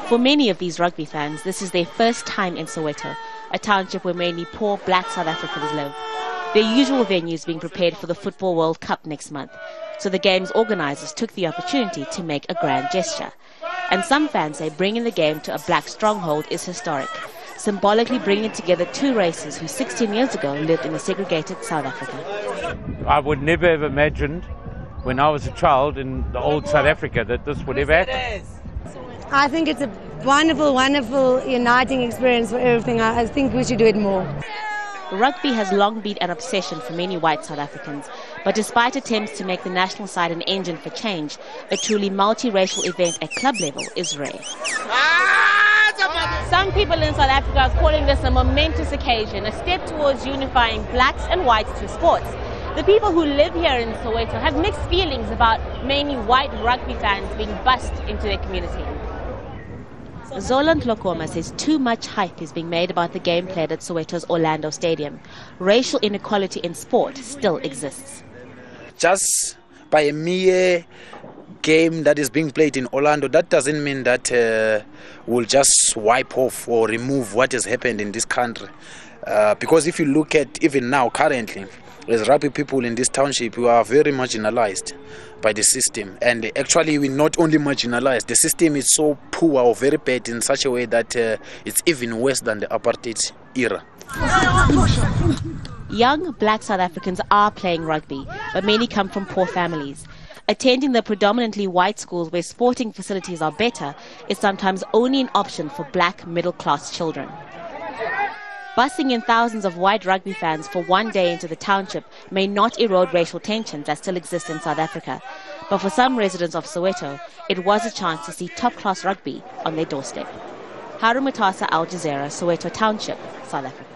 For many of these rugby fans, this is their first time in Soweto, a township where mainly poor black South Africans live. Their usual venue is being prepared for the Football World Cup next month, so the game's organisers took the opportunity to make a grand gesture. And some fans say bringing the game to a black stronghold is historic, symbolically bringing together two races who 16 years ago lived in a segregated South Africa. I would never have imagined when I was a child in the old South Africa that this would ever happen. I think it's a wonderful, wonderful uniting experience for everything. I think we should do it more. Rugby has long been an obsession for many white South Africans, but despite attempts to make the national side an engine for change, a truly multiracial event at club level is rare. Some people in South Africa are calling this a momentous occasion, a step towards unifying blacks and whites through sports. The people who live here in Soweto have mixed feelings about mainly white rugby fans being bussed into their community. Zolan Tlokoma says too much hype is being made about the game played at Soweto's Orlando Stadium. Racial inequality in sport still exists. Just by a mere game that is being played in Orlando, that doesn't mean that we'll just wipe off or remove what has happened in this country. Because if you look at even now, currently, as rugby people in this township, we are very marginalized by the system. And actually, we're not only marginalized, the system is so poor or very bad in such a way that it's even worse than the apartheid era. Young black South Africans are playing rugby, but many come from poor families. Attending the predominantly white schools where sporting facilities are better is sometimes only an option for black middle-class children. Bussing in thousands of white rugby fans for one day into the township may not erode racial tensions that still exist in South Africa. But for some residents of Soweto, it was a chance to see top-class rugby on their doorstep. Haru, Mutasa, Jazeera, Soweto Township, South Africa.